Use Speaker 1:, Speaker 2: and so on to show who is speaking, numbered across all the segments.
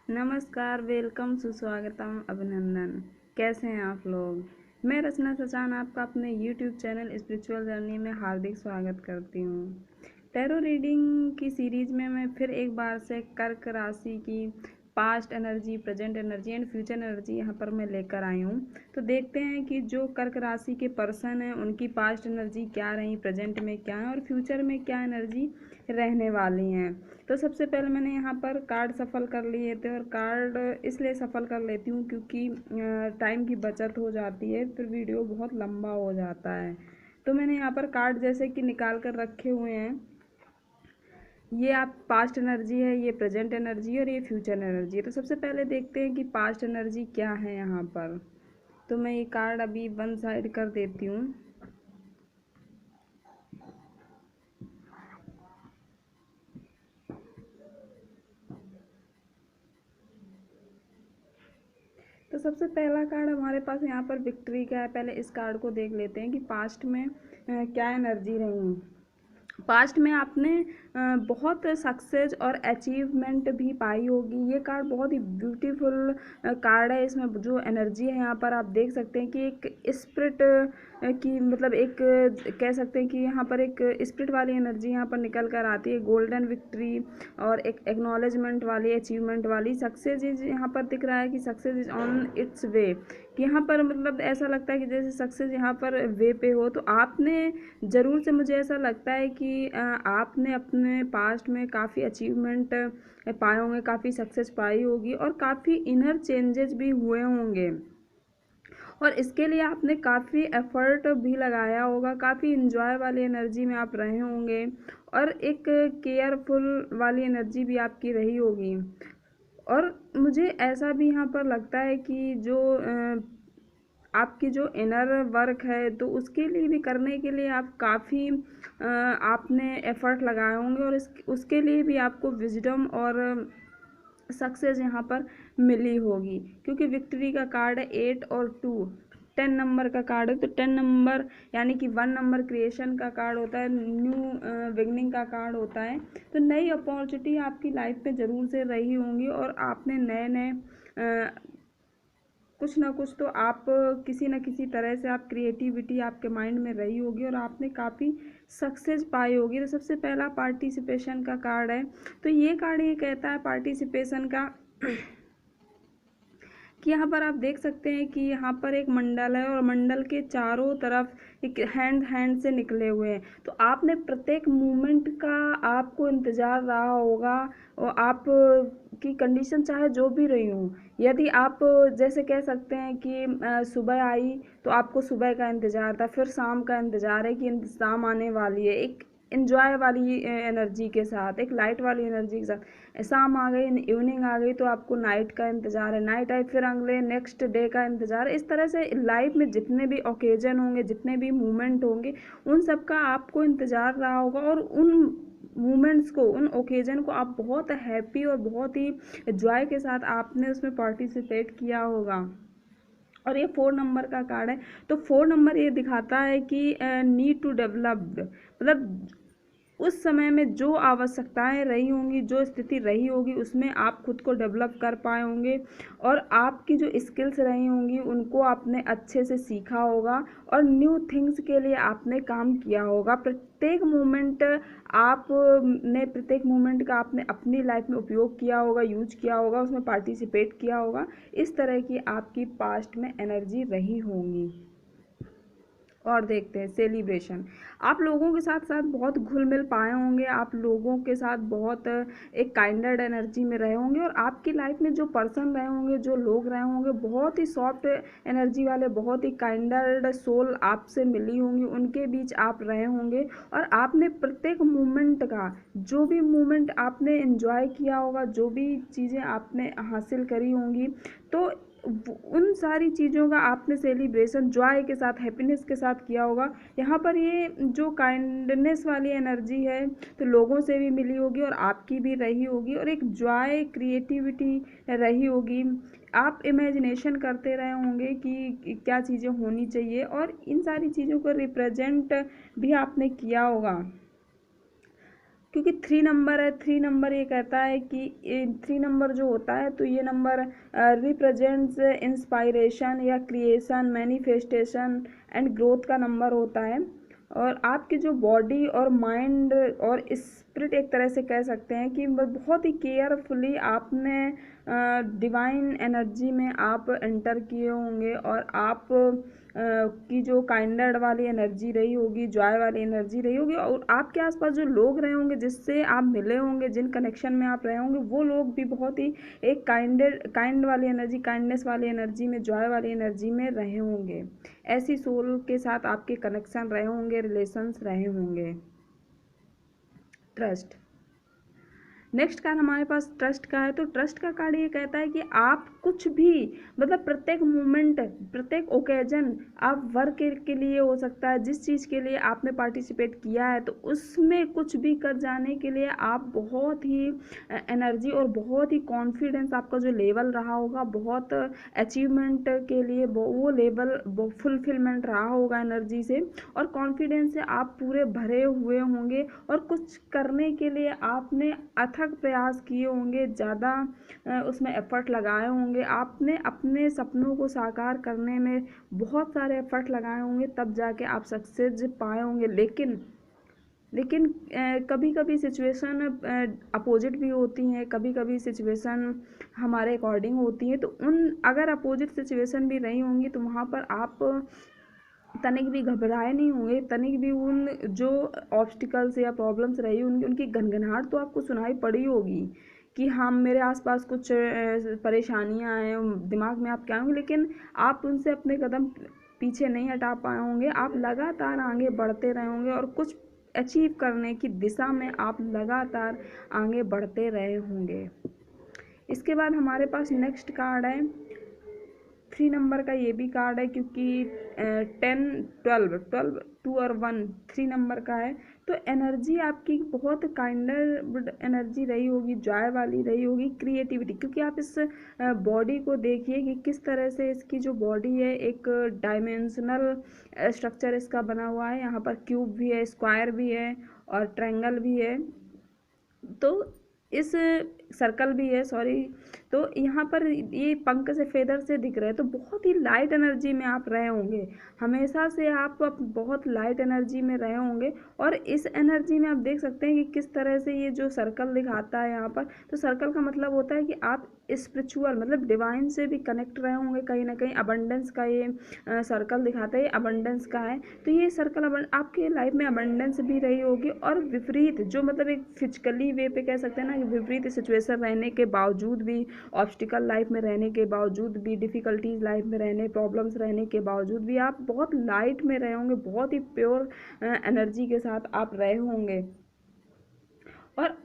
Speaker 1: नमस्कार, वेलकम, सुस्वागतम, अभिनंदन। कैसे हैं आप लोग? मैं रचना सचान आपका अपने यूट्यूब चैनल स्पिरिचुअल जर्नी में हार्दिक स्वागत करती हूँ। टैरो रीडिंग की सीरीज में मैं फिर एक बार से कर्क राशि की past energy, present energy and future energy यहाँ पर मैं लेकर आई हूँ। तो देखते हैं कि जो कर्क राशि के पर्सन हैं उनकी पास्ट एनर्जी क्या रही, प्रेजेंट में क्या है और फ्यूचर में क्या एनर्जी रहने वाली हैं। तो सबसे पहले मैंने यहाँ पर कार्ड सफल कर लिए थे, और कार्ड इसलिए सफल कर लेती हूँ क्योंकि टाइम की बचत हो जाती है, फिर वीडियो बहुत लंबा हो जाता है। तो मैंने यहाँ पर कार्ड जैसे कि निकाल कर रखे हुए हैं। ये आप पास्ट एनर्जी है, ये प्रेजेंट एनर्जी और ये फ्यूचर एनर्जी है। तो सबसे पहले देखते हैं कि पास्ट एनर्जी क्या है यहाँ पर। तो मैं ये कार्ड अभी वन साइड कर देती हूँ। तो सबसे पहला कार्ड हमारे पास यहाँ पर विक्ट्री का है। पहले इस कार्ड को देख लेते हैं कि पास्ट में क्या एनर्जी रही। पास्ट में आपने बहुत सक्सेस और अचीवमेंट भी पाई होगी। ये कार्ड बहुत ही ब्यूटीफुल कार्ड है। इसमें जो एनर्जी है यहाँ पर आप देख सकते हैं कि एक स्पिरिट की, मतलब एक कह सकते हैं कि यहाँ पर एक स्पिरिट वाली एनर्जी यहाँ पर निकल कर आती है। गोल्डन विक्ट्री और एक एक्नॉलेजमेंट वाली, अचीवमेंट वाली। सक्सेस इज यहाँ पर दिख रहा है कि सक्सेस इज ऑन इट्स वे। यहाँ पर मतलब ऐसा लगता है कि जैसे सक्सेस यहाँ पर वे पे हो। तो आपने ज़रूर से, मुझे ऐसा लगता है कि आपने अपने पास्ट में काफ़ी अचीवमेंट पाए होंगे, काफ़ी सक्सेस पाई होगी और काफ़ी इनर चेंजेस भी हुए होंगे, और इसके लिए आपने काफ़ी एफर्ट भी लगाया होगा। काफ़ी इन्जॉय वाली एनर्जी में आप रहे होंगे और एक केयरफुल वाली एनर्जी भी आपकी रही होगी। और मुझे ऐसा भी यहाँ पर लगता है कि जो आपकी जो इनर वर्क है, तो उसके लिए भी, करने के लिए आप काफ़ी आपने एफर्ट लगाए होंगे, और उसके लिए भी आपको विजडम और सक्सेस यहाँ पर मिली होगी। क्योंकि विक्ट्री का कार्ड है 8 और 2, 10 नंबर का कार्ड है। तो 10 नंबर यानी कि 1 नंबर क्रिएशन का कार्ड होता है, न्यू बिगनिंग का कार्ड होता है। तो नई अपॉर्चुनिटी आपकी लाइफ में ज़रूर से रही होंगी, और आपने नए नए कुछ ना कुछ तो आप किसी न किसी तरह से आप क्रिएटिविटी आपके माइंड में रही होगी, और आपने काफ़ी सक्सेस पाई होगी। तो सबसे पहला पार्टिसिपेशन का कार्ड है। तो ये कार्ड ये कहता है पार्टिसिपेशन का कि यहाँ पर आप देख सकते हैं कि यहाँ पर एक मंडल है, और मंडल के चारों तरफ एक हैंड से निकले हुए हैं। तो आपने प्रत्येक मूवमेंट का आपको इंतज़ार रहा होगा, और आप की कंडीशन चाहे जो भी रही हो, यदि आप जैसे कह सकते हैं कि सुबह आई तो आपको सुबह का इंतज़ार था, फिर शाम का इंतज़ार है कि शाम आने वाली है, एक इन्जॉय वाली एनर्जी के साथ, एक लाइट वाली एनर्जी के साथ। शाम आ गई, इवनिंग आ गई तो आपको नाइट का इंतज़ार है, नाइट आई फिर अगले नेक्स्ट डे का इंतज़ार है। इस तरह से लाइफ में जितने भी ओकेजन होंगे, जितने भी मोमेंट होंगे, उन सब का आपको इंतज़ार रहा होगा, और उन मोमेंट्स को, उन ओकेजन को आप बहुत हैप्पी और बहुत ही जॉय के साथ आपने उसमें पार्टिसिपेट किया होगा। और ये 4 नंबर का कार्ड है। तो 4 नंबर ये दिखाता है कि नीड टू डेवलप्ड, मतलब उस समय में जो आवश्यकताएं रही होंगी, जो स्थिति रही होगी, उसमें आप खुद को डेवलप कर पाए होंगे, और आपकी जो स्किल्स रही होंगी उनको आपने अच्छे से सीखा होगा, और न्यू थिंग्स के लिए आपने काम किया होगा। प्रत्येक मोमेंट आपने, प्रत्येक मोमेंट का आपने अपनी लाइफ में उपयोग किया होगा, यूज किया होगा, उसमें पार्टिसिपेट किया होगा। इस तरह की आपकी पास्ट में एनर्जी रही होंगी। और देखते हैं सेलिब्रेशन। आप लोगों के साथ साथ बहुत घुल मिल पाए होंगे, आप लोगों के साथ बहुत एक काइंडेड एनर्जी में रहे होंगे, और आपकी लाइफ में जो पर्सन रहे होंगे, जो लोग रहे होंगे, बहुत ही सॉफ्ट एनर्जी वाले, बहुत ही काइंडेड सोल आपसे मिली होंगी, उनके बीच आप रहे होंगे, और आपने प्रत्येक मोमेंट का, जो भी मोमेंट आपने एंजॉय किया होगा, जो भी चीज़ें आपने हासिल करी होंगी, तो उन सारी चीज़ों का आपने सेलिब्रेशन जॉय के साथ, हैप्पीनेस के साथ किया होगा। यहाँ पर ये जो काइंडनेस वाली एनर्जी है, तो लोगों से भी मिली होगी और आपकी भी रही होगी, और एक जॉय, क्रिएटिविटी रही होगी। आप इमेजिनेशन करते रहे होंगे कि क्या चीज़ें होनी चाहिए, और इन सारी चीज़ों को रिप्रेजेंट भी आपने किया होगा। क्योंकि 3 नंबर है, 3 नंबर ये कहता है कि 3 नंबर जो होता है तो ये नंबर रिप्रेजेंट्स इंस्पायरेशन या क्रिएशन, मैनिफेस्टेशन एंड ग्रोथ का नंबर होता है। और आपकी जो बॉडी और माइंड और स्पिरिट एक तरह से कह सकते हैं कि बहुत ही केयरफुली आपने डिवाइन एनर्जी में आप एंटर किए होंगे, और आप की जो काइंडेड वाली एनर्जी रही होगी, जॉय वाली एनर्जी रही होगी, और आपके आसपास जो लोग रहे होंगे, जिससे आप मिले होंगे, जिन कनेक्शन में आप रहे होंगे, वो लोग भी बहुत ही एक काइंड वाली एनर्जी, काइंडनेस वाली एनर्जी में, जॉय वाली एनर्जी में रहे होंगे। ऐसी सोल के साथ आपके कनेक्शन रहे होंगे, रिलेशंस रहे होंगे। ट्रस्ट, नेक्स्ट कार्ड हमारे पास ट्रस्ट का है। तो ट्रस्ट का कार्ड ये कहता है कि आप कुछ भी, मतलब प्रत्येक मोमेंट, प्रत्येक ओकेजन, आप वर्क के लिए हो सकता है, जिस चीज़ के लिए आपने पार्टिसिपेट किया है, तो उसमें कुछ भी कर जाने के लिए आप बहुत ही एनर्जी और बहुत ही कॉन्फिडेंस, आपका जो लेवल रहा होगा, बहुत अचीवमेंट के लिए वो लेवल फुलफिलमेंट रहा होगा एनर्जी से, और कॉन्फिडेंस से आप पूरे भरे हुए होंगे, और कुछ करने के लिए आपने अथक प्रयास किए होंगे, ज़्यादा उसमें एफर्ट लगाए होंगे, आपने अपने सपनों को साकार करने में बहुत सारे एफर्ट लगाए होंगे, तब जाके आप सक्सेस पाए होंगे। लेकिन कभी कभी सिचुएशन अपोजिट भी होती हैं, कभी कभी सिचुएशन हमारे अकॉर्डिंग होती है, तो अगर अपोजिट सिचुएशन भी रही होंगी तो वहाँ पर आप तनिक भी घबराए नहीं होंगे, तनिक भी उन जो ऑब्स्टिकल्स या प्रॉब्लम्स रही उनकी गनगनाहट तो आपको सुनाई पड़ी होगी कि हाँ मेरे आसपास कुछ परेशानियां हैं, दिमाग में आप क्या होंगे, लेकिन आप उनसे अपने कदम पीछे नहीं हटा पाए होंगे, आप लगातार आगे बढ़ते रहे होंगे, और कुछ अचीव करने की दिशा में आप लगातार आगे बढ़ते रहे होंगे। इसके बाद हमारे पास नेक्स्ट कार्ड है 3 नंबर का, ये भी कार्ड है, क्योंकि 10 12 2 और 1 3 नंबर का है। तो एनर्जी आपकी बहुत काइंडर एनर्जी रही होगी, जॉय वाली रही होगी, क्रिएटिविटी, क्योंकि आप इस बॉडी को देखिए कि किस तरह से इसकी जो बॉडी है, एक डायमेंशनल स्ट्रक्चर इसका बना हुआ है। यहाँ पर क्यूब भी है, स्क्वायर भी है, और ट्रायंगल भी है, तो इस सर्कल भी है, सॉरी। तो यहाँ पर ये पंख से, फेदर से दिख रहे हैं, तो बहुत ही लाइट एनर्जी में आप रहे होंगे, हमेशा से आप बहुत लाइट एनर्जी में रहे होंगे। और इस एनर्जी में आप देख सकते हैं कि किस तरह से ये जो सर्कल दिखाता है यहाँ पर, तो सर्कल का मतलब होता है कि आप स्पिरिचुअल, मतलब डिवाइन से भी कनेक्ट रहे होंगे कहीं ना कहीं। अबंडेंस का ये सर्कल दिखाता है, ये अबंडेंस का है, तो ये सर्कल आपके लाइफ में अबंडेंस भी रही होगी। और विपरीत, जो मतलब एक फिजिकली वे पे कह सकते हैं ना, कि विपरीत सिचुएशन रहने के बावजूद भी, ऑब्स्टिकल लाइफ में रहने के बावजूद भी, डिफ़िकल्टीज लाइफ में रहने, प्रॉब्लम्स रहने के बावजूद भी आप बहुत लाइट में रहे होंगे, बहुत ही प्योर एनर्जी के साथ आप रहे होंगे। और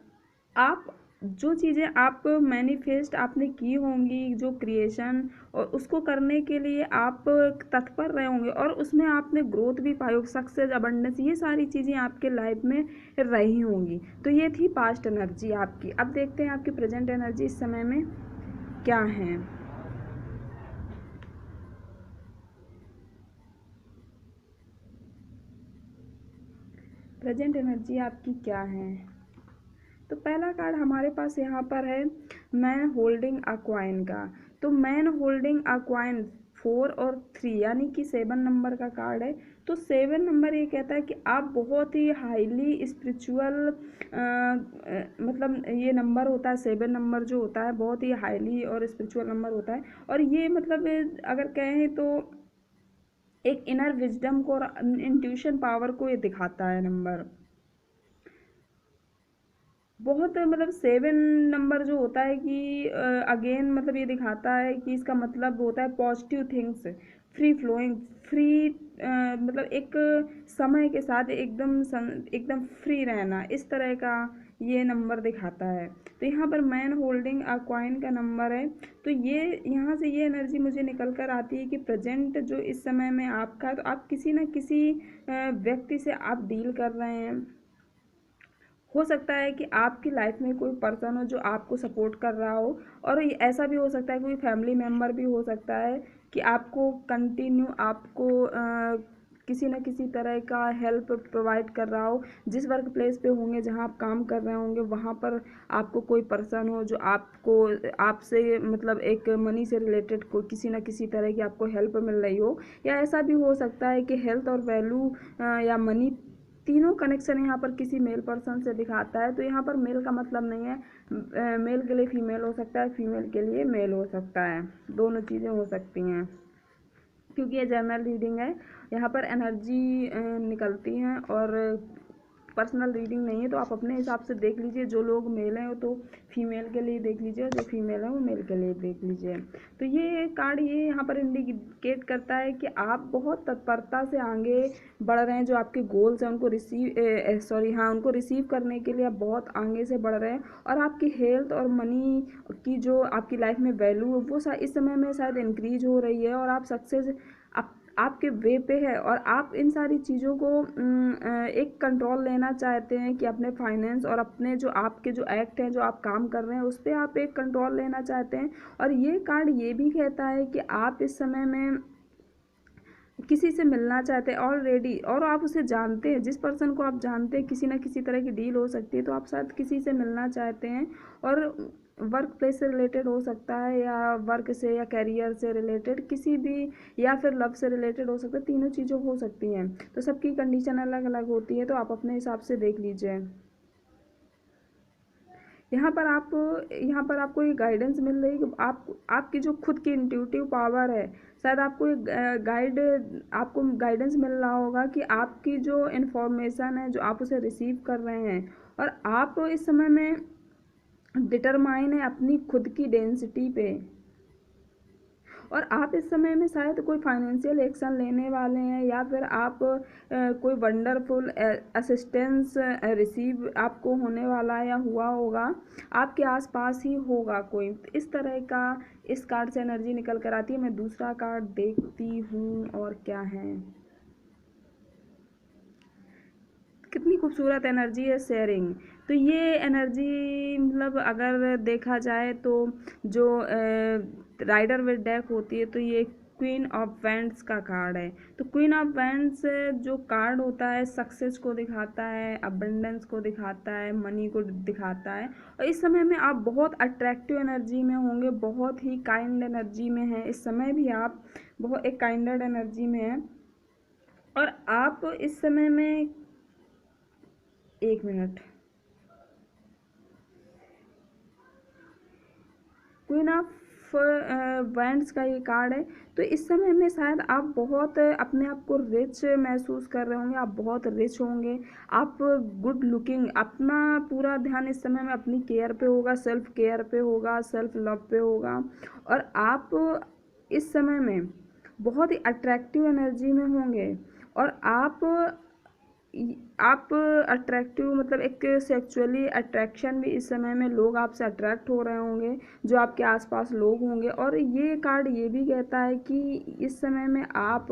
Speaker 1: आप जो चीज़ें आप मैनिफेस्ट आपने की होंगी, जो क्रिएशन, और उसको करने के लिए आप तत्पर रहे होंगे, और उसमें आपने ग्रोथ भी पाई होगी, सक्सेस, अबंडेंस, ये सारी चीज़ें आपके लाइफ में रही होंगी। तो ये थी पास्ट एनर्जी आपकी। अब देखते हैं आपकी प्रेजेंट एनर्जी इस समय में क्या है। प्रेजेंट एनर्जी आपकी क्या है। तो पहला कार्ड हमारे पास यहाँ पर है मैन होल्डिंग अ कॉइन का। तो मैन होल्डिंग अ कॉइन 4 और 3 यानी कि 7 नंबर का कार्ड है। तो 7 नंबर ये कहता है कि आप बहुत ही हाईली स्पिरिचुअल, मतलब ये नंबर होता है 7 नंबर जो होता है, बहुत ही हाईली और स्पिरिचुअल नंबर होता है। और ये मतलब अगर कहें तो एक इनर विजडम को और इंट्यूशन पावर को ये दिखाता है नंबर। बहुत मतलब 7 नंबर जो होता है कि अगेन मतलब ये दिखाता है कि इसका मतलब होता है positive things, free flowing, free, मतलब एक समय के साथ एकदम फ्री रहना, इस तरह का ये नंबर दिखाता है। तो यहाँ पर मैन होल्डिंग अ कॉइन का नंबर है। तो ये यहाँ से ये एनर्जी मुझे निकल कर आती है कि प्रेजेंट जो इस समय में आपका है, तो आप किसी न किसी व्यक्ति से आप डील कर रहे हैं। हो सकता है कि आपकी लाइफ में कोई पर्सन हो जो आपको सपोर्ट कर रहा हो, और ऐसा भी हो सकता है कोई फैमिली मेम्बर भी हो सकता है कि आपको कंटिन्यू आपको किसी न किसी तरह का हेल्प प्रोवाइड कर रहा हो। जिस वर्क प्लेस पे होंगे, जहाँ आप काम कर रहे होंगे, वहाँ पर आपको कोई पर्सन हो जो आपको आपसे मतलब एक मनी से रिलेटेड कोई किसी न किसी तरह की आपको हेल्प मिल रही हो। या ऐसा भी हो सकता है कि हेल्थ और वैल्यू या मनी तीनों कनेक्शन यहाँ पर किसी मेल पर्सन से दिखाता है। तो यहाँ पर मेल का मतलब नहीं है मेल के लिए फीमेल हो सकता है, फीमेल के लिए मेल हो सकता है, दोनों चीज़ें हो सकती हैं, क्योंकि ये जनरल रीडिंग है। यहाँ पर एनर्जी निकलती हैं और पर्सनल रीडिंग नहीं है। तो आप अपने हिसाब से देख लीजिए, जो लोग मेल हैं तो फीमेल के लिए देख लीजिए, जो फीमेल है वो मेल के लिए देख लीजिए। तो ये कार्ड ये यहाँ पर इंडिकेट करता है कि आप बहुत तत्परता से आगे बढ़ रहे हैं। जो आपके गोल्स हैं उनको उनको रिसीव करने के लिए आप बहुत आगे से बढ़ रहे हैं। और आपकी हेल्थ और मनी की जो आपकी लाइफ में वैल्यू है वो इस समय में शायद इंक्रीज हो रही है, और आप सक्सेस आपके वे पे है। और आप इन सारी चीज़ों को एक कंट्रोल लेना चाहते हैं कि अपने फाइनेंस और अपने जो आपके जो एक्ट हैं, जो आप काम कर रहे हैं, उस पर आप एक कंट्रोल लेना चाहते हैं। और ये कार्ड ये भी कहता है कि आप इस समय में किसी से मिलना चाहते हैं ऑलरेडी, और आप उसे जानते हैं, जिस पर्सन को आप जानते हैं, किसी ना किसी तरह की डील हो सकती है। तो आप शायद किसी से मिलना चाहते हैं, और वर्क प्लेस से रिलेटेड हो सकता है, या वर्क से या कैरियर से रिलेटेड किसी भी, या फिर लव से रिलेटेड हो सकता है। तीनों चीज़ें हो सकती हैं। तो सबकी कंडीशन अलग अलग होती है, तो आप अपने हिसाब से देख लीजिए। यहाँ पर आपको ये गाइडेंस मिल रही है कि आपकी जो खुद की इंट्यूटिव पावर है, शायद आपको एक आपको गाइडेंस मिल रहा होगा कि आपकी जो इन्फॉर्मेशन है, जो आप उसे रिसीव कर रहे हैं, और आप इस समय में डिटरमाइन है अपनी खुद की डेंसिटी पे। और आप इस समय में शायद कोई फाइनेंशियल एक्शन लेने वाले हैं, या फिर आप कोई वंडरफुल असिस्टेंस रिसीव आपको होने वाला है या हुआ होगा, आपके आसपास ही होगा कोई। तो इस तरह का इस कार्ड से एनर्जी निकल कर आती है। मैं दूसरा कार्ड देखती हूँ और क्या है। कितनी खूबसूरत एनर्जी है शेयरिंग। तो ये एनर्जी मतलब अगर देखा जाए तो जो राइडर विद डेक होती है, तो ये क्वीन ऑफ वैंड्स का कार्ड है। तो क्वीन ऑफ वैंड्स जो कार्ड होता है, सक्सेस को दिखाता है, अबंडेंस को दिखाता है, मनी को दिखाता है। और इस समय में आप बहुत अट्रैक्टिव एनर्जी में होंगे, बहुत ही काइंड एनर्जी में हैं। इस समय भी आप बहुत एक काइंडर एनर्जी में हैं। और आप इस समय में, एक मिनट, क्वीन ऑफ वैंड्स का ये कार्ड है। तो इस समय में शायद आप बहुत अपने आप को रिच महसूस कर रहे होंगे, आप बहुत रिच होंगे, आप गुड लुकिंग, अपना पूरा ध्यान इस समय में अपनी केयर पे होगा, सेल्फ केयर पे होगा, सेल्फ लव पे होगा। और आप इस समय में बहुत ही अट्रैक्टिव एनर्जी में होंगे। और आप अट्रैक्टिव मतलब एक सेक्सुअली अट्रैक्शन भी इस समय में, लोग आपसे अट्रैक्ट हो रहे होंगे, जो आपके आसपास लोग होंगे। और ये कार्ड ये भी कहता है कि इस समय में आप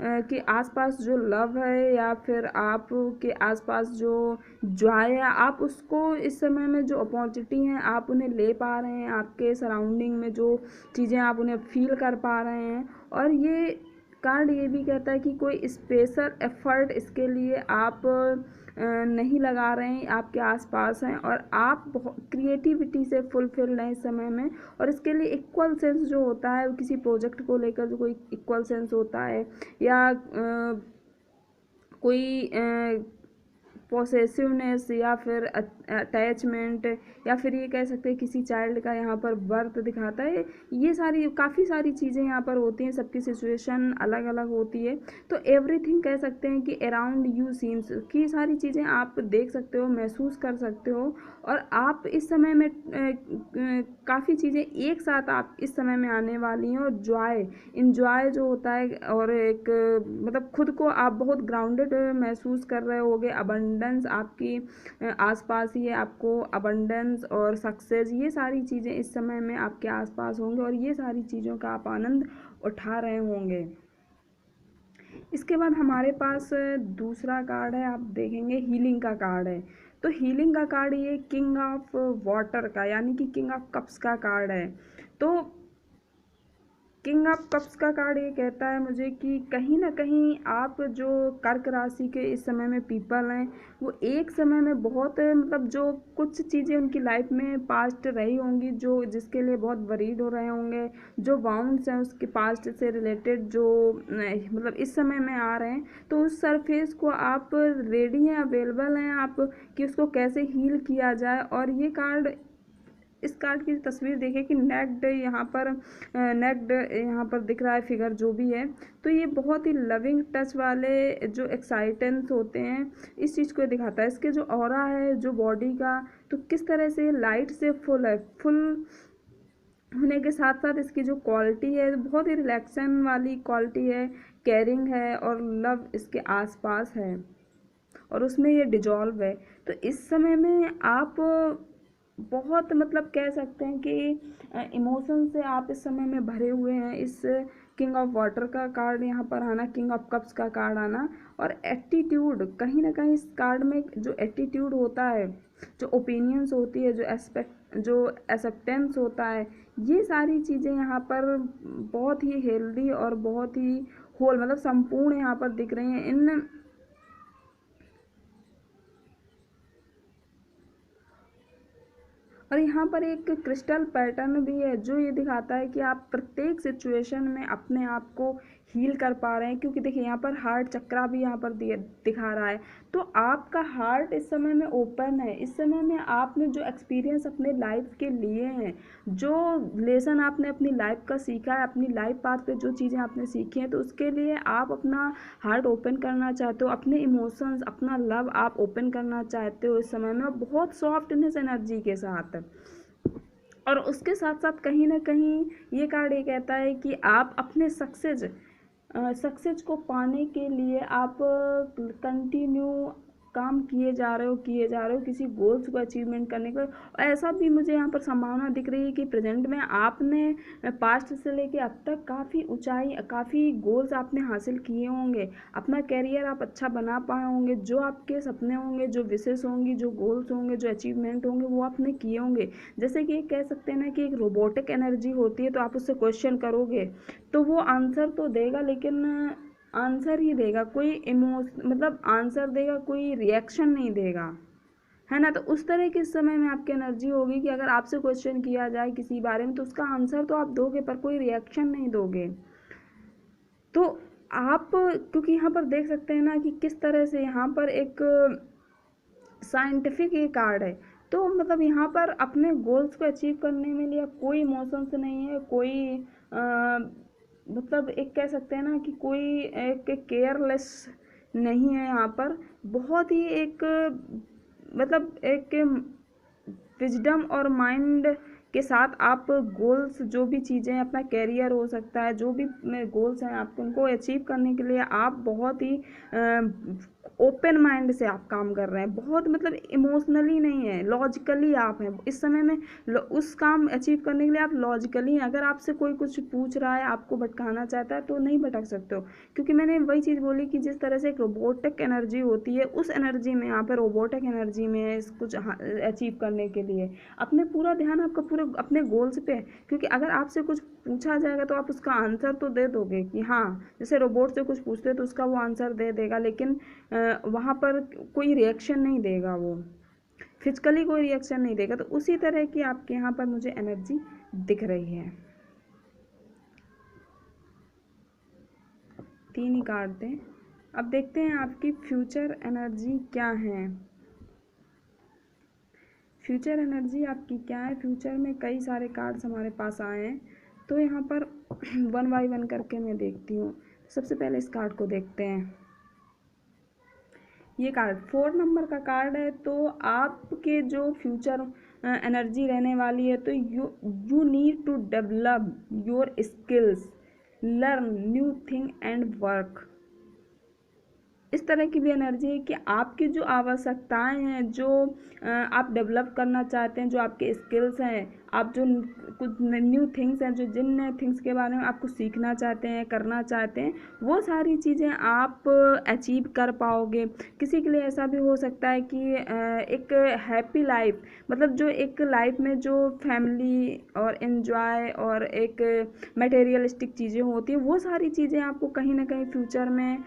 Speaker 1: के आसपास जो लव है, या फिर आप के आसपास जो जॉय है, आप उसको इस समय में जो अपॉर्चुनिटी हैं आप उन्हें ले पा रहे हैं। आपके सराउंडिंग में जो चीज़ें आप उन्हें फील कर पा रहे हैं। और ये कार्ड ये भी कहता है कि कोई स्पेशल एफर्ट इसके लिए आप नहीं लगा रहे हैं, आपके आसपास हैं, और आप बहुत क्रिएटिविटी से फुलफिल्ड हैं इस समय में। और इसके लिए इक्वल सेंस जो होता है, किसी प्रोजेक्ट को लेकर जो कोई इक्वल सेंस होता है, या कोई पॉसेसिवनेस, या फिर अटैचमेंट, या फिर ये कह सकते हैं किसी चाइल्ड का यहाँ पर बर्थ दिखाता है। ये सारी काफ़ी सारी चीज़ें यहाँ पर होती हैं, सबकी सिचुएशन अलग अलग होती है। तो एवरीथिंग कह सकते हैं कि अराउंड यू सीम्स, की सारी चीज़ें आप देख सकते हो, महसूस कर सकते हो। और आप इस समय में काफ़ी चीज़ें एक साथ आप इस समय में आने वाली हैं। और इंजॉय जो होता है, और एक मतलब खुद को आप बहुत ग्राउंडेड महसूस कर रहे होगे। अबंडेंस आपकी आसपास ही है, आपको अबंडेंस और सक्सेस, ये सारी चीज़ें इस समय में आपके आसपास होंगे, और ये सारी चीज़ों का आप आनंद उठा रहे होंगे। इसके बाद हमारे पास दूसरा कार्ड है, आप देखेंगे हीलिंग का कार्ड है। तो हीलिंग का कार्ड ये किंग ऑफ वाटर का, यानी कि किंग ऑफ कप्स का कार्ड है। तो किंग ऑफ कप्स का कार्ड ये कहता है मुझे कि कहीं ना कहीं आप जो कर्क राशि के इस समय में पीपल हैं, वो एक समय में बहुत मतलब जो कुछ चीज़ें उनकी लाइफ में पास्ट रही होंगी, जो जिसके लिए बहुत वरीड हो रहे होंगे, जो वाउंड्स हैं उसके पास्ट से रिलेटेड जो मतलब इस समय में आ रहे हैं, तो उस सरफेस को आप रेडी हैं, अवेलेबल हैं आप कि उसको कैसे हील किया जाए। और ये कार्ड, इस कार्ड की तस्वीर देखिए कि नेक्ड यहाँ पर दिख रहा है फिगर जो भी है, तो ये बहुत ही लविंग टच वाले जो एक्साइटेंस होते हैं इस चीज़ को दिखाता है। इसके जो ऑरा है जो बॉडी का, तो किस तरह से लाइट से फुल है, फुल होने के साथ साथ इसकी जो क्वालिटी है बहुत ही रिलैक्सन वाली क्वालिटी है, केयरिंग है और लव इसके आसपास है और उसमें ये डिजॉल्व है। तो इस समय में आप बहुत मतलब कह सकते हैं कि इमोशन से आप इस समय में भरे हुए हैं। इस किंग ऑफ वाटर का कार्ड यहाँ पर आना, किंग ऑफ कप्स का कार्ड आना और एटीट्यूड, कहीं ना कहीं इस कार्ड में जो एटीट्यूड होता है, जो ओपिनियंस होती है, जो एक्सेप्टेंस होता है, ये सारी चीज़ें यहाँ पर बहुत ही हेल्दी और बहुत ही होल मतलब संपूर्ण यहाँ पर दिख रही हैं। इन और यहाँ पर एक क्रिस्टल पैटर्न भी है जो ये दिखाता है कि आप प्रत्येक सिचुएशन में अपने आप को हील कर पा रहे हैं, क्योंकि देखिए यहाँ पर हार्ट चक्रा भी यहाँ पर दिखा रहा है। तो आपका हार्ट इस समय में ओपन है। इस समय में आपने जो एक्सपीरियंस अपने लाइफ के लिए हैं, जो लेसन आपने अपनी लाइफ का सीखा है, अपनी लाइफ पाथ पे जो चीज़ें आपने सीखी हैं, तो उसके लिए आप अपना हार्ट ओपन करना चाहते हो, अपने इमोशंस, अपना लव आप ओपन करना चाहते हो इस समय में बहुत सॉफ्टनेस एनर्जी के साथ। और उसके साथ साथ कहीं ना कहीं ये कार्ड ये कहता है कि आप अपने सक्सेस को पाने के लिए आप कंटिन्यू काम किए जा रहे हो किसी गोल्स को अचीवमेंट करने के लिए। और ऐसा भी मुझे यहाँ पर संभावना दिख रही है कि प्रेजेंट में आपने पास्ट से लेके अब तक काफ़ी ऊंचाई, काफ़ी गोल्स आपने हासिल किए होंगे, अपना कैरियर आप अच्छा बना पाए होंगे, जो आपके सपने होंगे, जो विशेष होंगी, जो गोल्स होंगे, जो अचीवमेंट होंगे वो आपने किए होंगे। जैसे कि कह सकते हैं ना कि एक रोबोटिक एनर्जी होती है, तो आप उससे क्वेश्चन करोगे तो वो आंसर तो देगा, लेकिन आंसर ही देगा, कोई मतलब आंसर देगा, कोई रिएक्शन नहीं देगा, है ना। तो उस तरह के समय में आपकी एनर्जी होगी कि अगर आपसे क्वेश्चन किया जाए किसी बारे में तो उसका आंसर तो आप दोगे पर कोई रिएक्शन नहीं दोगे। तो आप क्योंकि यहाँ पर देख सकते हैं ना कि किस तरह से यहाँ पर एक साइंटिफिक ये कार्ड है। तो मतलब यहाँ पर अपने गोल्स को अचीव करने में लिए कोई इमोशंस नहीं है, कोई मतलब एक कह सकते हैं ना कि कोई एक केयरलेस नहीं है यहाँ पर। बहुत ही एक मतलब एक विजडम और माइंड के साथ आप गोल्स, जो भी चीज़ें, अपना कैरियर हो सकता है, जो भी गोल्स हैं आपको उनको अचीव करने के लिए आप बहुत ही ओपन माइंड से आप काम कर रहे हैं। बहुत मतलब इमोशनली नहीं है, लॉजिकली आप हैं इस समय में। उस काम अचीव करने के लिए आप लॉजिकली हैं। अगर आपसे कोई कुछ पूछ रहा है, आपको भटकाना चाहता है, तो नहीं भटक सकते हो, क्योंकि मैंने वही चीज़ बोली कि जिस तरह से एक रोबोटिक एनर्जी होती है, उस एनर्जी में यहाँ पर रोबोटिक एनर्जी में है कुछ अचीव करने के लिए। अपने पूरा ध्यान आपका पूरे अपने गोल्स पे है, क्योंकि अगर आपसे कुछ पूछा जाएगा तो आप उसका आंसर तो दे दोगे कि हाँ, जैसे रोबोट से कुछ पूछते हैं तो उसका वो आंसर दे देगा, लेकिन वहाँ पर कोई रिएक्शन नहीं देगा, वो फिजिकली कोई रिएक्शन नहीं देगा। तो उसी तरह की आपके यहाँ पर मुझे एनर्जी दिख रही है। 3 ही कार्ड दें। अब देखते हैं आपकी फ्यूचर एनर्जी क्या है। फ्यूचर एनर्जी आपकी क्या है। फ्यूचर में कई सारे कार्ड्स हमारे पास आए हैं, तो यहाँ पर 1 बाय 1 करके मैं देखती हूँ। सबसे पहले इस कार्ड को देखते हैं। ये कार्ड 4 नंबर का कार्ड है। तो आपके जो फ्यूचर एनर्जी रहने वाली है, तो you need to develop your skills, learn new thing and work. इस तरह की भी एनर्जी है कि आपकी जो आवश्यकताएं हैं, जो आप डेवलप करना चाहते हैं, जो आपके स्किल्स हैं, आप जो कुछ न्यू थिंग्स हैं, जो जिन थिंग्स के बारे में आपको सीखना चाहते हैं, करना चाहते हैं, वो सारी चीज़ें आप अचीव कर पाओगे। किसी के लिए ऐसा भी हो सकता है कि एक हैप्पी लाइफ, मतलब जो एक लाइफ में जो फैमिली और एंजॉय और एक मटेरियलिस्टिक चीज़ें होती हैं, वो सारी चीज़ें आपको कहीं ना कहीं फ्यूचर में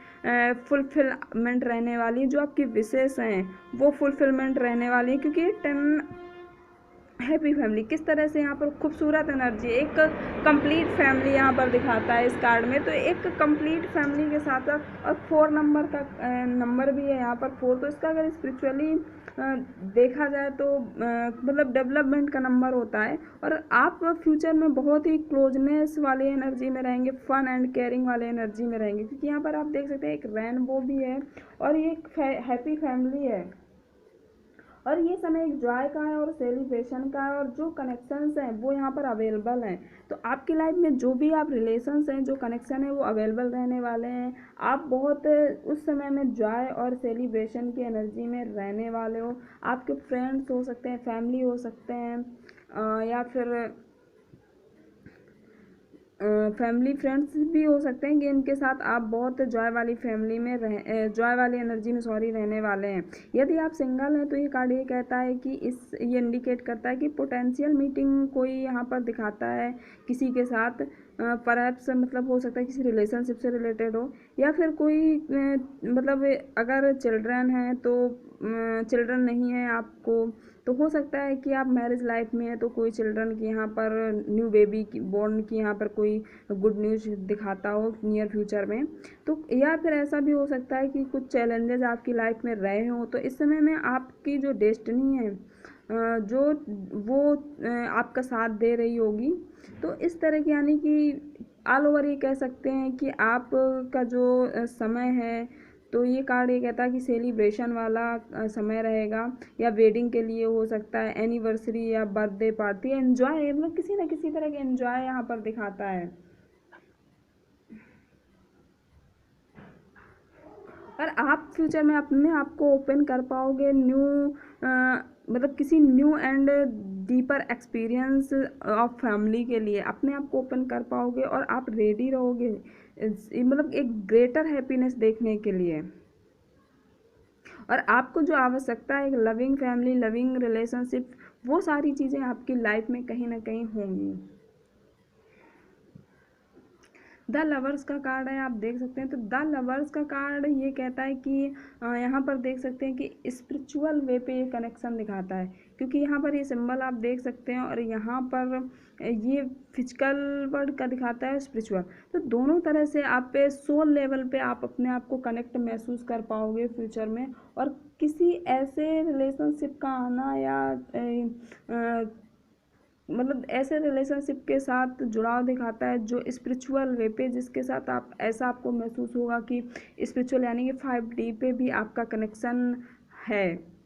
Speaker 1: फुलफिलमेंट रहने वाली, जो आपकी विशेष हैं वो फुलफिलमेंट रहने वाली है। क्योंकि 10 हैप्पी फैमिली किस तरह से यहाँ पर खूबसूरत एनर्जी, एक कंप्लीट फैमिली यहाँ पर दिखाता है इस कार्ड में। तो एक कंप्लीट फैमिली के साथ साथ और 4 नंबर का नंबर भी है यहाँ पर 4, तो इसका अगर स्पिरिचुअली देखा जाए तो मतलब डेवलपमेंट का नंबर होता है। और आप फ्यूचर में बहुत ही क्लोजनेस वाली एनर्जी में रहेंगे, फन एंड केयरिंग वाले एनर्जी में रहेंगे, क्योंकि यहाँ पर आप देख सकते हैं एक रेनबो भी है और ये एक हैप्पी फैमिली है। और ये समय एक जॉय का है और सेलिब्रेशन का है, और जो कनेक्शंस हैं वो यहाँ पर अवेलेबल हैं। तो आपकी लाइफ में जो भी आप रिलेशंस हैं, जो कनेक्शन है, वो अवेलेबल रहने वाले हैं। आप बहुत उस समय में जॉय और सेलिब्रेशन की एनर्जी में रहने वाले हो। आपके फ्रेंड्स हो सकते हैं, फैमिली हो सकते हैं, या फिर फैमिली फ्रेंड्स भी हो सकते हैं कि इनके साथ आप बहुत जॉय वाली फैमिली में जॉय वाली एनर्जी में रहने वाले हैं। यदि आप सिंगल हैं तो ये कार्ड ये कहता है कि ये इंडिकेट करता है कि पोटेंशियल मीटिंग कोई यहाँ पर दिखाता है किसी के साथ, परहैप्स मतलब हो सकता है किसी रिलेशनशिप से रिलेटेड हो, या फिर कोई मतलब अगर चिल्ड्रन हैं तो चिल्ड्रन नहीं है आपको तो हो सकता है कि आप मैरिज लाइफ में हैं तो कोई चिल्ड्रन की यहाँ पर न्यू बेबी की बॉर्न की यहाँ पर कोई गुड न्यूज़ दिखाता हो नियर फ्यूचर में। तो या फिर ऐसा भी हो सकता है कि कुछ चैलेंजेस आपकी लाइफ में रहे हों, तो इस समय में आपकी जो डेस्टिनी है जो वो आपका साथ दे रही होगी। तो इस तरह की यानी कि ऑल ओवर ये कह सकते हैं कि आपका जो समय है, तो ये कार्ड ये कहता है कि सेलिब्रेशन वाला समय रहेगा, या वेडिंग के लिए हो सकता है, एनिवर्सरी या बर्थडे पार्टी, एंजॉय मतलब किसी न किसी तरह के एंजॉय यहाँ पर दिखाता है। और आप फ्यूचर में अपने आप को ओपन कर पाओगे न्यू मतलब किसी new and deeper experience of family के लिए अपने आप को ओपन कर पाओगे, और आप रेडी रहोगे मतलब एक ग्रेटर हैप्पीनेस देखने के लिए। और आपको जो आवश्यकता है एक लविंग फैमिली, लविंग रिलेशनशिप, वो सारी चीज़ें आपकी लाइफ में कहीं ना कहीं होंगी। द लवर्स का कार्ड है, आप देख सकते हैं। तो द लवर्स का कार्ड ये कहता है कि यहाँ पर देख सकते हैं कि स्पिरिचुअल वे पे ये कनेक्शन दिखाता है, क्योंकि यहाँ पर ये सिंबल आप देख सकते हैं और यहाँ पर ये फिजिकल वर्ड का दिखाता है स्पिरिचुअल। तो दोनों तरह से आप पे सोल लेवल पे आप अपने आप को कनेक्ट महसूस कर पाओगे फ्यूचर में। और किसी ऐसे रिलेशनशिप का आना या मतलब ऐसे रिलेशनशिप के साथ जुड़ाव दिखाता है जो स्पिरिचुअल वे पे, जिसके साथ आप ऐसा आपको महसूस होगा कि स्पिरिचुअल यानी कि 5D पे भी आपका कनेक्शन है।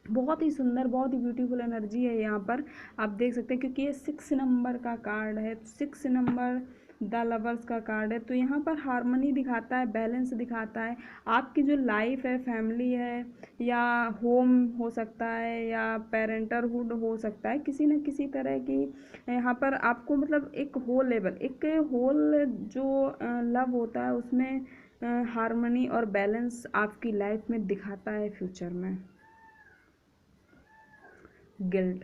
Speaker 1: बहुत ही सुंदर, बहुत ही ब्यूटीफुल एनर्जी है यहाँ पर, आप देख सकते हैं। क्योंकि ये 6 नंबर का कार्ड है, 6 नंबर द लवर्स का कार्ड है। तो यहाँ पर हार्मनी दिखाता है, बैलेंस दिखाता है। आपकी जो लाइफ है, फैमिली है, या होम हो सकता है, या पेरेंटरहुड हो सकता है, किसी न किसी तरह की यहाँ पर आपको मतलब एक होल लेवल, एक होल जो लव होता है उसमें हार्मनी और बैलेंस आपकी लाइफ में दिखाता है फ्यूचर में। गिल्ट,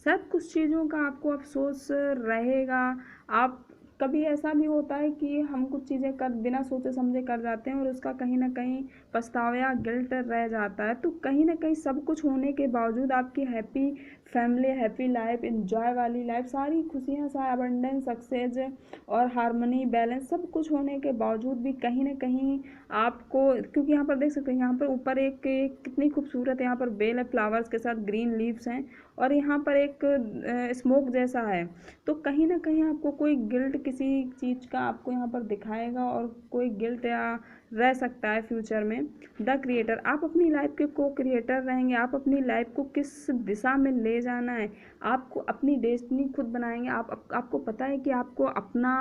Speaker 1: शायद कुछ चीज़ों का आपको अफसोस रहेगा। आप कभी ऐसा भी होता है कि हम कुछ चीज़ें कर बिना सोचे समझे कर जाते हैं और उसका कहीं ना कहीं पछतावा या गिल्ट रह जाता है। तो कहीं ना कहीं सब कुछ होने के बावजूद आपकी happy family, happy life, enjoy वाली लाइफ, सारी खुशियाँ, सारा अबंडेंस, सक्सेस और हार्मनी, बैलेंस सब कुछ होने के बावजूद भी कहीं ना कहीं आपको, क्योंकि यहाँ पर देख सकते हैं यहाँ पर ऊपर एक कितनी खूबसूरत यहाँ पर बेल है, फ्लावर्स के साथ ग्रीन लीव्स हैं, और यहाँ पर एक स्मोक जैसा है। तो कहीं ना कहीं आपको कोई गिल्ट किसी चीज़ का आपको यहाँ पर दिखाएगा, और कोई गिल्ट या रह सकता है फ्यूचर में। द क्रिएटर, आप अपनी लाइफ के को क्रिएटर रहेंगे। आप अपनी लाइफ को किस दिशा में ले जाना है, आपको अपनी डेस्टिनी खुद बनाएंगे। आपको पता है कि आपको अपना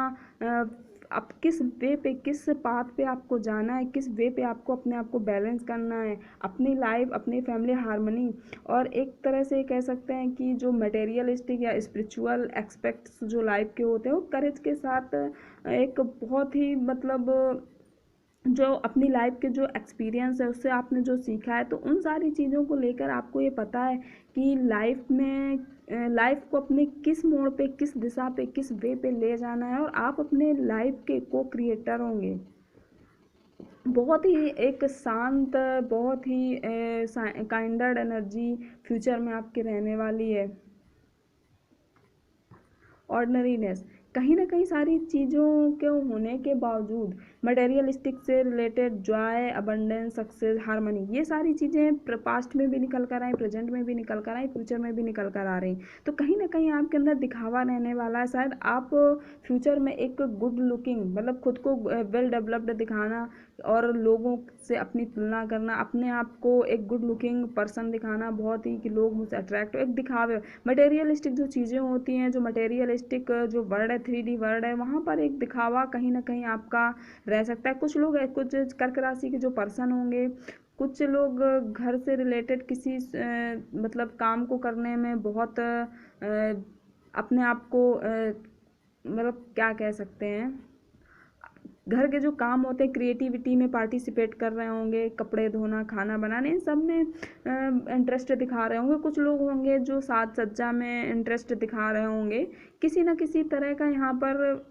Speaker 1: आप किस वे पे, किस पाथ पे आपको जाना है, किस वे पे आपको अपने आप को बैलेंस करना है, अपनी लाइफ, अपनी फैमिली हार्मनी। और एक तरह से कह सकते हैं कि जो मटेरियलिस्टिक या स्पिरिचुअल एस्पेक्ट्स जो लाइफ के होते हैं वो करेज के साथ एक बहुत ही मतलब जो अपनी लाइफ के जो एक्सपीरियंस है उससे आपने जो सीखा है, तो उन सारी चीज़ों को लेकर आपको ये पता है कि लाइफ में लाइफ को अपने किस मोड़ पे, किस दिशा पे, किस वे पे ले जाना है, और आप अपने लाइफ के को क्रिएटर होंगे। बहुत ही एक शांत, बहुत ही काइंडर एनर्जी फ्यूचर में आपके रहने वाली है। ऑर्डनरीनेस, कहीं ना कहीं सारी चीज़ों के होने के बावजूद मटेरियलिस्टिक से related Joy, abundance, success, harmony, ये सारी चीज़ें पास्ट में भी निकल कर आई, प्रेजेंट में भी निकल कर आई, फ्यूचर में भी निकल कर आ रही। तो कहीं ना कहीं आपके अंदर दिखावा रहने वाला है। शायद आप फ्यूचर में एक गुड लुकिंग, मतलब खुद को वेल डेवलप्ड दिखाना और लोगों से अपनी तुलना करना, अपने आप को एक गुड लुकिंग पर्सन दिखाना, बहुत ही कि लोग मुझसे अट्रैक्ट हो, एक दिखावे। मटेरियलिस्टिक जो चीज़ें होती हैं, जो मटेरियलिस्टिक जो वर्ड है, 3D वर्ड है, वहाँ पर एक दिखावा कहीं ना कहीं आपका रह सकता है। कुछ लोग, कुछ कर्क राशि के जो पर्सन होंगे, कुछ लोग घर से रिलेटेड किसी मतलब काम को करने में बहुत अपने आप को मतलब क्या कह सकते हैं, घर के जो काम होते हैं क्रिएटिविटी में पार्टिसिपेट कर रहे होंगे, कपड़े धोना, खाना बनाने, इन सब में इंटरेस्ट दिखा रहे होंगे। कुछ लोग होंगे जो साज सज्जा में इंटरेस्ट दिखा रहे होंगे। किसी न किसी तरह का यहाँ पर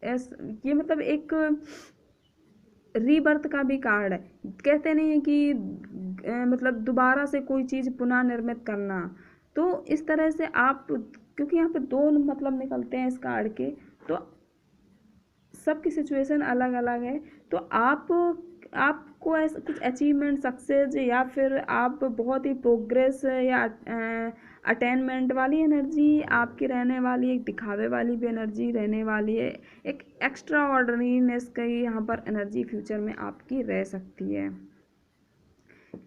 Speaker 1: ये मतलब एक रीबर्थ का भी कार्ड है। कहते नहीं है कि मतलब दोबारा से कोई चीज़ पुनः निर्मित करना। तो इस तरह से आप, क्योंकि यहाँ पे दो मतलब निकलते हैं इस कार्ड के, तो सबकी सिचुएशन अलग अलग है। तो आपको ऐसा कुछ अचीवमेंट, सक्सेस, या फिर आप बहुत ही प्रोग्रेस या अटेनमेंट वाली एनर्जी आपकी रहने वाली, एक दिखावे वाली भी एनर्जी रहने वाली है। एक एक्स्ट्रा ऑर्डनरीनेस की यहाँ पर एनर्जी फ्यूचर में आपकी रह सकती है।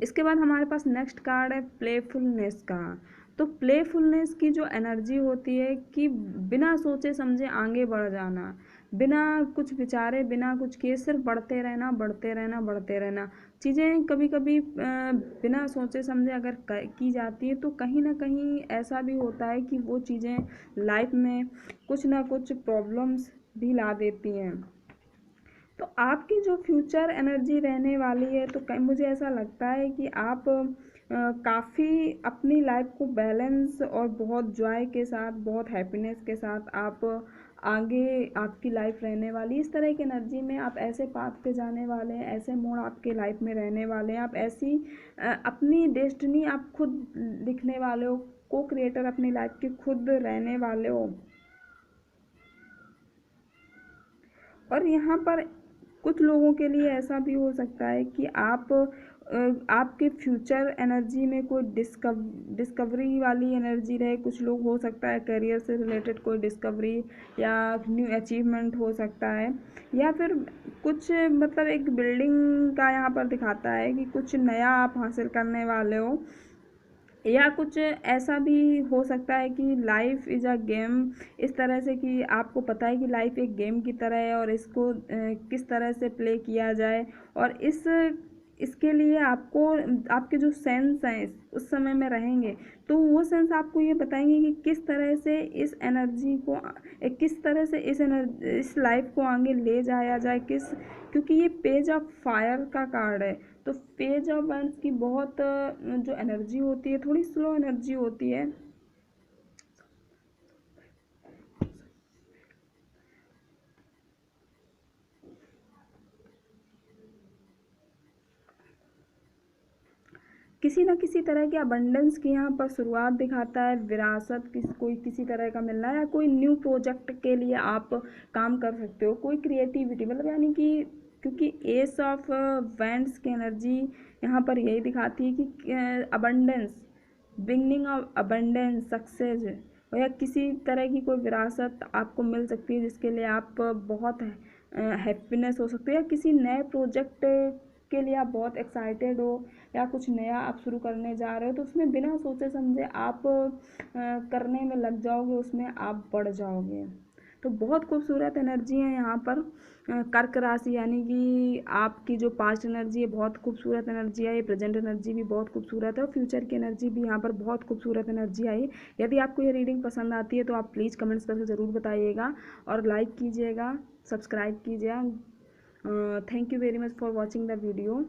Speaker 1: इसके बाद हमारे पास नेक्स्ट कार्ड है प्लेफुलनेस का। तो प्लेफुलनेस की जो एनर्जी होती है कि बिना सोचे समझे आगे बढ़ जाना, बिना कुछ विचारे, बिना कुछ किए, सिर्फ बढ़ते रहना, बढ़ते रहना, बढ़ते रहना। चीज़ें कभी कभी बिना सोचे समझे अगर की जाती है तो कहीं ना कहीं ऐसा भी होता है कि वो चीज़ें लाइफ में कुछ ना कुछ प्रॉब्लम्स भी ला देती हैं। तो आपकी जो फ्यूचर एनर्जी रहने वाली है, तो मुझे ऐसा लगता है कि आप काफ़ी अपनी लाइफ को बैलेंस और बहुत जॉय के साथ, बहुत हैप्पीनेस के साथ आप आगे आपकी लाइफ रहने वाली। इस तरह की एनर्जी में आप ऐसे पाथ पे जाने वाले हैं, ऐसे मोड़ आपके लाइफ में रहने वाले हैं। आप ऐसी अपनी डेस्टिनी आप खुद लिखने वाले हो, को क्रिएटर अपनी लाइफ के खुद रहने वाले हो। और यहाँ पर कुछ लोगों के लिए ऐसा भी हो सकता है कि आपके फ्यूचर एनर्जी में कोई डिस्कवरी वाली एनर्जी रहे। कुछ लोग, हो सकता है करियर से रिलेटेड कोई डिस्कवरी या न्यू अचीवमेंट हो सकता है, या फिर कुछ मतलब एक बिल्डिंग का यहाँ पर दिखाता है कि कुछ नया आप हासिल करने वाले हो। या कुछ ऐसा भी हो सकता है कि लाइफ इज़ अ गेम, इस तरह से कि आपको पता है कि लाइफ एक गेम की तरह है और इसको किस तरह से प्ले किया जाए। और इसके लिए आपको, आपके जो सेंस हैं उस समय में रहेंगे, तो वो सेंस आपको ये बताएंगे कि किस तरह से इस एनर्जी को, किस तरह से इस लाइफ को आगे ले जाया जाए। क्योंकि ये पेज ऑफ फायर का कार्ड है। तो पेज ऑफ वंस की बहुत जो एनर्जी होती है, थोड़ी स्लो एनर्जी होती है। किसी ना किसी तरह के अबंडेंस की यहाँ पर शुरुआत दिखाता है। विरासत, कोई किसी तरह का मिलना, या कोई न्यू प्रोजेक्ट के लिए आप काम कर सकते हो, कोई क्रिएटिविटी, मतलब यानी कि क्योंकि एस ऑफ वैंड्स की एनर्जी यहाँ पर यही दिखाती है कि abundance, beginning of abundance, success, या किसी तरह की कोई विरासत आपको मिल सकती है जिसके लिए आप बहुत हैप्पीनेस हो सकती है, या किसी नए प्रोजेक्ट के लिए आप बहुत एक्साइटेड हो, या कुछ नया आप शुरू करने जा रहे हो, तो उसमें बिना सोचे समझे आप करने में लग जाओगे, उसमें आप बढ़ जाओगे। तो बहुत खूबसूरत एनर्जी है यहाँ पर। कर्क राशि यानी कि आपकी जो पास्ट एनर्जी है बहुत खूबसूरत एनर्जी आई, प्रेजेंट एनर्जी भी बहुत खूबसूरत है और फ्यूचर की एनर्जी भी यहाँ पर बहुत खूबसूरत एनर्जी आई। यदि आपको ये रीडिंग पसंद आती है तो आप प्लीज़ कमेंट्स करके ज़रूर बताइएगा और लाइक कीजिएगा, सब्सक्राइब कीजिएगा। Thank you very much for watching the video.